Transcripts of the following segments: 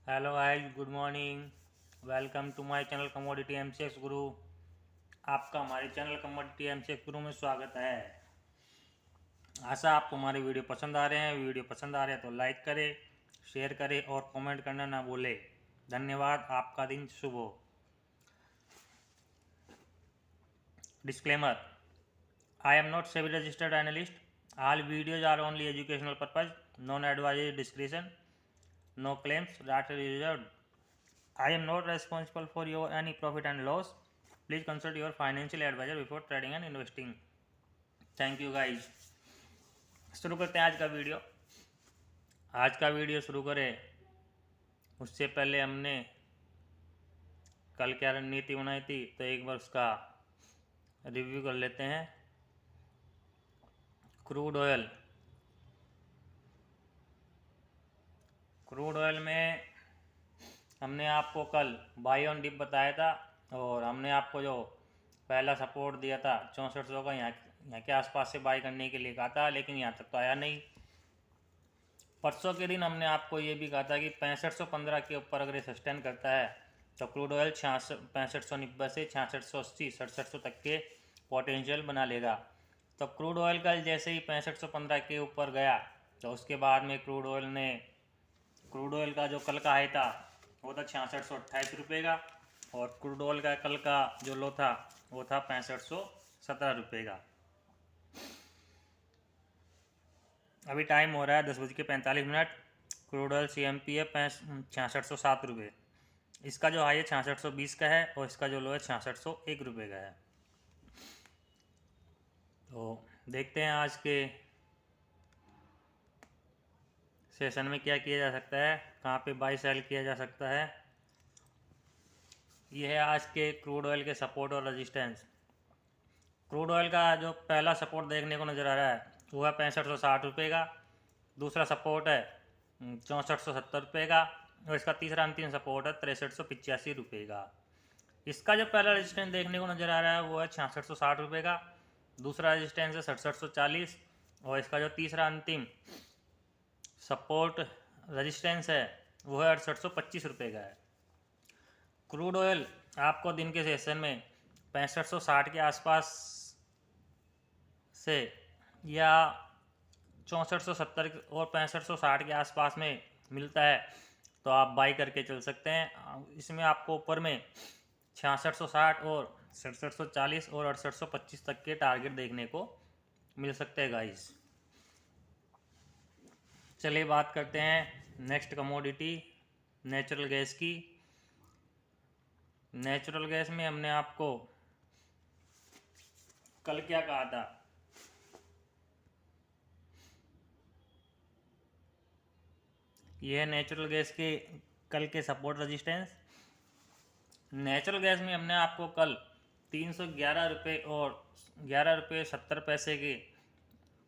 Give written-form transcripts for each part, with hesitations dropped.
Hello guys, good morning. Welcome to my channel commodity MCX Guru. आपका हमारे channel commodity MCX गुरु में स्वागत है। आशा आपको हमारे वीडियो पसंद आ रहे हैं। वीडियो पसंद आ रहे हैं तो लाइक करें, शेयर करें और कमेंट करना ना भूलें। धन्यवाद। आपका दिन शुभ हो। Disclaimer: I am not SEBI registered analyst. All videos are only educational purpose. Non advisory discretion. No claims that are reserved. I am not responsible for your any profit and loss. Please consult your financial advisor before trading and investing. Thank you guys. शुरू करते हैं आज का video. आज का video शुरू करें उससे पहले हमने कल क्या रणनीति बनाई थी तो एक बार उसका रिव्यू कर लेते हैं। क्रूड ऑयल में हमने आपको कल बाई ऑन डिप बताया था और हमने आपको जो पहला सपोर्ट दिया था 6400 का यहाँ के आसपास से बाई करने के लिए कहा था, लेकिन यहाँ तक तो आया नहीं। परसों के दिन हमने आपको ये भी कहा था कि 6515 के ऊपर अगर ये सस्टेन करता है तो क्रूड ऑयल 6590 से 6680 6700 तक के पोटेंशियल बना लेगा। तो क्रूड ऑयल कल जैसे ही 6515 के ऊपर गया तो उसके बाद में क्रूड ऑयल का जो कल का हाई था वो था 6628 रुपये का और क्रूड ऑयल का कल का जो लो था वो था 6517 रुपये का। अभी टाइम हो रहा है 10:45। क्रूड ऑयल CMP है 6607 रुपये। इसका जो हाई है 6620 का है और इसका जो लो है 6601 रुपये का है। तो देखते हैं आज के सेशन में क्या किया जा सकता है, कहाँ पे बाई सेल किया जा सकता है। ये है आज के क्रूड ऑयल के सपोर्ट और रेजिस्टेंस। क्रूड ऑयल का जो पहला सपोर्ट देखने को नज़र आ रहा है वो है 6560 रुपये का। दूसरा सपोर्ट है 6470 रुपये का और इसका तीसरा अंतिम सपोर्ट है 6385 रुपये का। इसका जो पहला रेजिस्टेंस देखने को नज़र आ रहा है वो है 6660 रुपये का। दूसरा रेजिस्टेंस है 6740 और इसका जो तीसरा अंतिम सपोर्ट रेजिस्टेंस है वो है 6825 रुपये का है। क्रूड ऑयल आपको दिन के सेशन में 6560 के आसपास से या 6470 और 6560 के आसपास में मिलता है तो आप बाई करके चल सकते हैं। इसमें आपको ऊपर में 6660 और 6740 और 6825 तक के टारगेट देखने को मिल सकते हैं गाइस। चलिए बात करते हैं नेक्स्ट कमोडिटी नेचुरल गैस की। नेचुरल गैस में हमने आपको कल क्या कहा था, यह है नेचुरल गैस के कल के सपोर्ट रेजिस्टेंस। नेचुरल गैस में हमने आपको कल 311 रुपये और 11 रुपये 70 पैसे के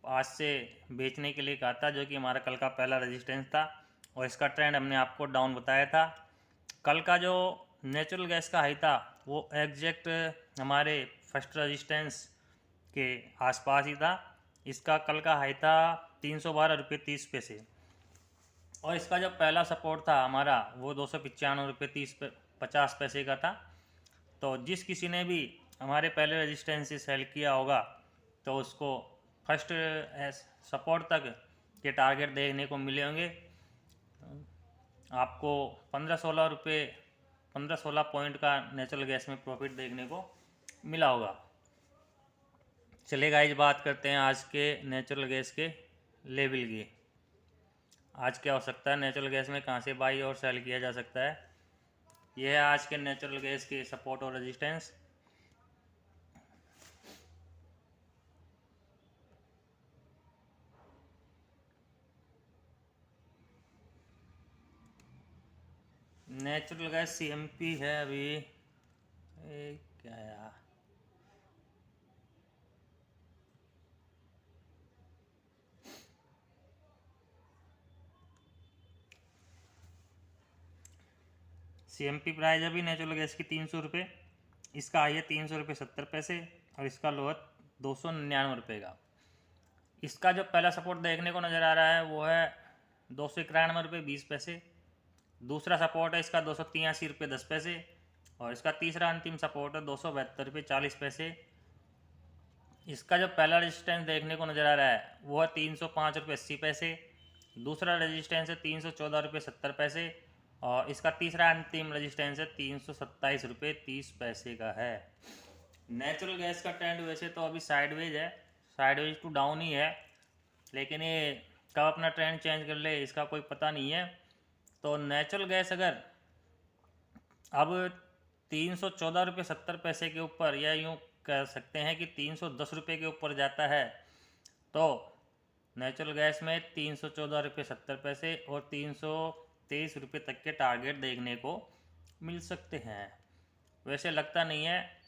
पास से बेचने के लिए कहा था, जो कि हमारा कल का पहला रेजिस्टेंस था और इसका ट्रेंड हमने आपको डाउन बताया था। कल का जो नेचुरल गैस का हाई था वो एग्जैक्ट हमारे फर्स्ट रेजिस्टेंस के आसपास ही था। इसका कल का हाई था 312 रुपये 30 पैसे और इसका जो पहला सपोर्ट था हमारा वो 295 रुपये 50 पैसे का था। तो जिस किसी ने भी हमारे पहले रेजिस्टेंस से सेल किया होगा तो उसको फर्स्ट सपोर्ट तक के टारगेट देखने को मिले होंगे। आपको 15-16 पॉइंट का नेचुरल गैस में प्रॉफिट देखने को मिला होगा। चलिए गाइस बात करते हैं आज के नेचुरल गैस के लेवल की। आज क्या हो सकता है नेचुरल गैस में, कहाँ से बाई और सेल किया जा सकता है। यह है आज के नेचुरल गैस के सपोर्ट और रेजिस्टेंस। नेचुरल गैस CMP है अभी क्या यार, CMP प्राइस अभी नेचुरल गैस की 300 रुपये। इसका हाई है 300 रुपये 70 पैसे और इसका लो है 299 रुपये का। इसका जो पहला सपोर्ट देखने को नज़र आ रहा है वो है 291 रुपये 20 पैसे दूसरा सपोर्ट है इसका 283 रुपये 10 पैसे, और इसका तीसरा अंतिम सपोर्ट है 272 रुपये 40 पैसे। इसका जो पहला रेजिस्टेंस देखने को नज़र आ रहा है वो है 305 रुपये 80 पैसे, दूसरा रेजिस्टेंस है 314 रुपये 70 पैसे, और इसका तीसरा अंतिम रेजिस्टेंस है 327 रुपये 30 पैसे का है। नेचुरल गैस का ट्रेंड वैसे तो अभी साइडवेज है, साइडवेज टू डाउन ही है, लेकिन ये कब अपना ट्रेंड चेंज कर ले इसका कोई पता नहीं है। तो नेचुरल गैस अगर अब 314 रुपये 70 पैसे के ऊपर, या यूँ कह सकते हैं कि 310 रुपये के ऊपर जाता है, तो नेचुरल गैस में 314 रुपये 70 पैसे और 323 रुपये तक के टारगेट देखने को मिल सकते हैं। वैसे लगता नहीं है,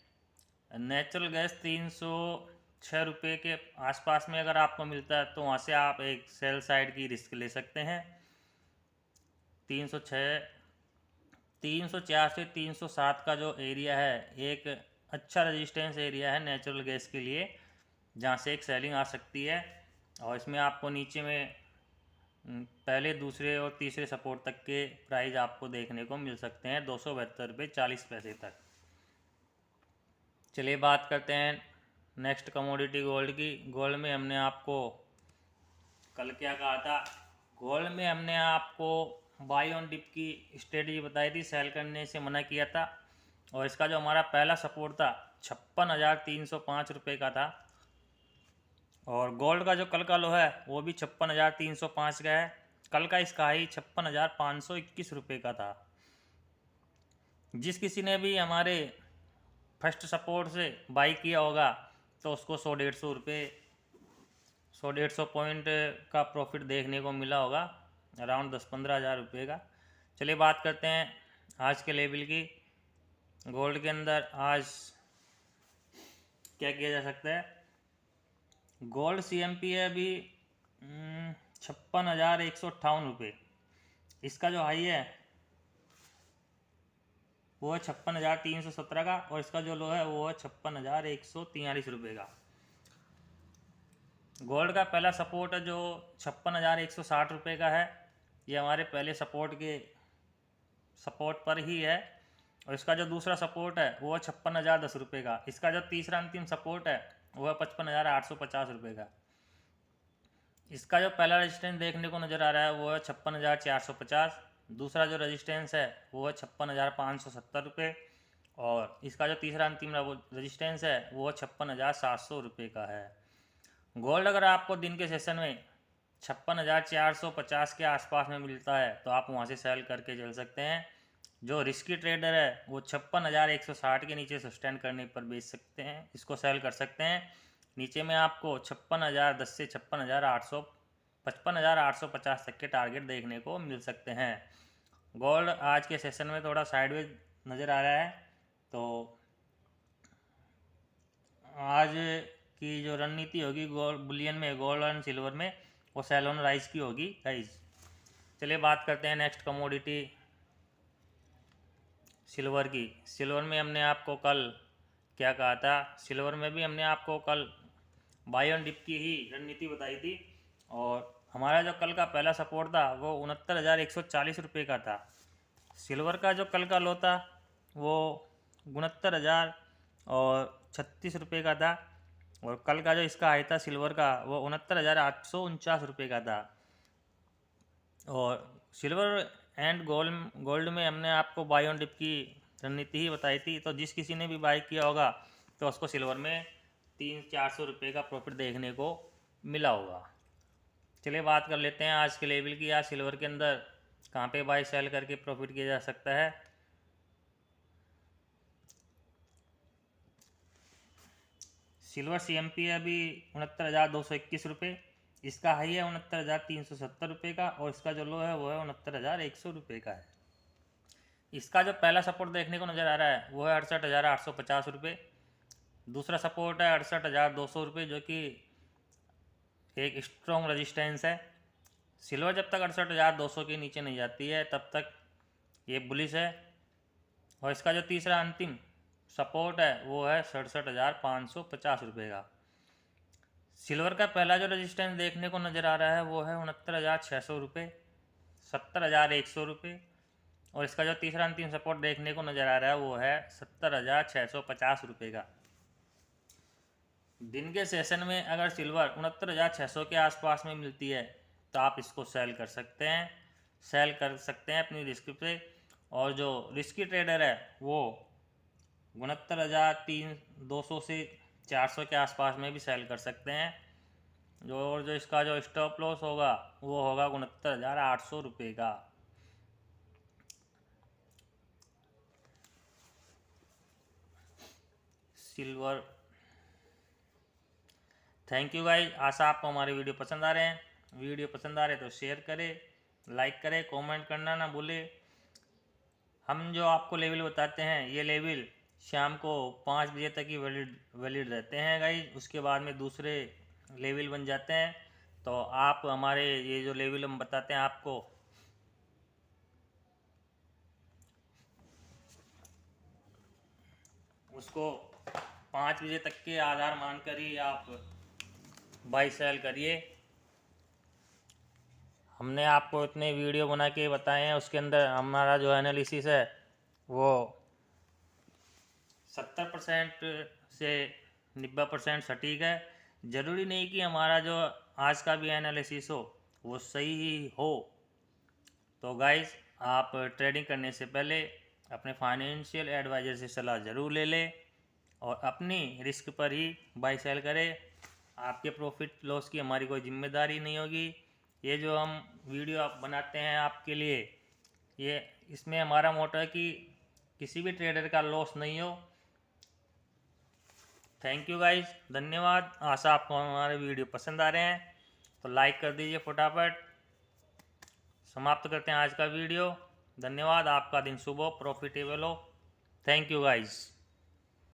नेचुरल गैस 306 रुपये के आसपास में अगर आपको मिलता है तो वहाँ से आप एक सेल साइड की रिस्क ले सकते हैं। 304 से 307 का जो एरिया है एक अच्छा रेजिस्टेंस एरिया है नेचुरल गैस के लिए, जहाँ से एक सेलिंग आ सकती है। और इसमें आपको नीचे में पहले दूसरे और तीसरे सपोर्ट तक के प्राइस आपको देखने को मिल सकते हैं 272 रुपये 40 पैसे तक। चलिए बात करते हैं नेक्स्ट कमोडिटी गोल्ड की। गोल्ड में हमने आपको कल क्या कहा था, गोल्ड में हमने आपको बाई ऑन डिप की स्ट्रेटजी बताई थी, सेल करने से मना किया था, और इसका जो हमारा पहला सपोर्ट था 56,305 रुपये का था, और गोल्ड का जो कल का लो है वो भी 56,305 का है। कल का इसका हाई 56,521 रुपये का था। जिस किसी ने भी हमारे फर्स्ट सपोर्ट से बाई किया होगा तो उसको 100-150 रुपये 100-150 पॉइंट का प्रॉफिट देखने को मिला होगा, अराउंड 10-15 हज़ार रुपये का। चलिए बात करते हैं आज के लेवल की। गोल्ड के अंदर आज क्या किया जा सकता है, गोल्ड CMP है अभी 56,158 रुपये, इसका जो हाई है वो है 56,317 का, और इसका जो लो है वो है 56,143 रुपये का। गोल्ड का पहला सपोर्ट है जो 56,160 रुपये का है, ये हमारे पहले सपोर्ट के सपोर्ट पर ही है, और इसका जो दूसरा सपोर्ट है वो है 56,010 रुपये का। इसका जो तीसरा अंतिम सपोर्ट है वो है 55,850 रुपये का। इसका जो पहला रेजिस्टेंस देखने को नज़र आ रहा है वो है 56,450, दूसरा जो रेजिस्टेंस है वो है 56,570 रुपये, और इसका जो तीसरा अंतिम रेजिस्टेंस है वो है 56,700 रुपये का है। गोल्ड अगर आपको दिन के सेशन में 56,450 के आसपास में मिलता है तो आप वहाँ से सेल करके चल सकते हैं। जो रिस्की ट्रेडर है वो 56,160 के नीचे सस्टेन करने पर बेच सकते हैं, इसको सेल कर सकते हैं। नीचे में आपको 56,010 से 55,850 तक के टारगेट देखने को मिल सकते हैं। गोल्ड आज के सेशन में थोड़ा साइडवेज नज़र आ रहा है, तो आज की जो रणनीति होगी गोल्ड बुलियन में, गोल्ड और सिल्वर में, वो सेल ऑन राइज की होगी गाइज। चलिए बात करते हैं नेक्स्ट कमोडिटी सिल्वर की। सिल्वर में हमने आपको कल क्या कहा था, सिल्वर में भी हमने आपको कल बाई ऑन डिप की ही रणनीति बताई थी, और हमारा जो कल का पहला सपोर्ट था वो 69,140 रुपये का था। सिल्वर का जो कल का लो था वो 69,036 रुपये का था, और कल का जो इसका हाई था सिल्वर का वो 69,849 रुपये का था। और सिल्वर एंड गोल्ड में हमने आपको बाई ऑन डिप की रणनीति ही बताई थी, तो जिस किसी ने भी बाई किया होगा तो उसको सिल्वर में 300-400 रुपये का प्रॉफिट देखने को मिला होगा। चलिए बात कर लेते हैं आज के लेवल की। आज सिल्वर के अंदर कहाँ पे बाई सेल करके प्रॉफिट किया जा सकता है। सिल्वर CMP है अभी 69,221 रुपये, इसका हाई है 69,370 रुपये का, और इसका जो लो है वो है 69,100 रुपये का है। इसका जो पहला सपोर्ट देखने को नज़र आ रहा है वो है 68,850 रुपये, दूसरा सपोर्ट है 68,200 रुपये, जो कि एक स्ट्रॉन्ग रेजिस्टेंस है। सिल्वर जब तक 68,200 के नीचे नहीं जाती है तब तक ये बुलिश है, और इसका जो तीसरा अंतिम सपोर्ट है वो है 67,550 रुपये का। सिल्वर का पहला जो रेजिस्टेंस देखने को नज़र आ रहा है वो है 69,600 रुपये, 70,100 रुपये, और इसका जो तीसरा अंतिम सपोर्ट देखने को नज़र आ रहा है वो है 70,650 रुपये का। दिन के सेशन में अगर सिल्वर 69,600 के आसपास में मिलती है तो आप इसको सेल कर सकते हैं अपनी रिस्क पे। और जो रिस्की ट्रेडर है वो 69,200 से 400 के आसपास में भी सेल कर सकते हैं। जो इसका जो स्टॉप लॉस होगा वो होगा 69,800 रुपये का। सिल्वर। थैंक यू गाइस, आशा आपको हमारे वीडियो पसंद आ रहे हैं। वीडियो पसंद आ रहे तो शेयर करें, लाइक करें, कमेंट करना ना भूले। हम जो आपको लेवल बताते हैं ये लेवल शाम को 5 बजे तक ही वैलिड रहते हैं गाइस। उसके बाद में दूसरे लेवल बन जाते हैं। तो आप हमारे ये जो लेवल हम बताते हैं आपको उसको 5 बजे तक के आधार मानकर ही आप बाई सेल करिए। हमने आपको इतने वीडियो बना के बताए हैं, उसके अंदर हमारा जो एनालिसिस है वो 70% से 90% सटीक है। ज़रूरी नहीं कि हमारा जो आज का भी एनालिसिस हो वो सही हो। तो गाइस, आप ट्रेडिंग करने से पहले अपने फाइनेंशियल एडवाइज़र से सलाह ज़रूर ले लें और अपनी रिस्क पर ही बाई सेल करें। आपके प्रॉफिट लॉस की हमारी कोई जिम्मेदारी नहीं होगी। ये जो हम वीडियो आप बनाते हैं आपके लिए, ये इसमें हमारा मोटो है कि किसी भी ट्रेडर का लॉस नहीं हो। थैंक यू गाइस, धन्यवाद। आशा आपको हमारे वीडियो पसंद आ रहे हैं तो लाइक कर दीजिए फटाफट। समाप्त करते हैं आज का वीडियो। धन्यवाद, आपका दिन शुभ हो, प्रॉफिटेबल हो। Thank you guys.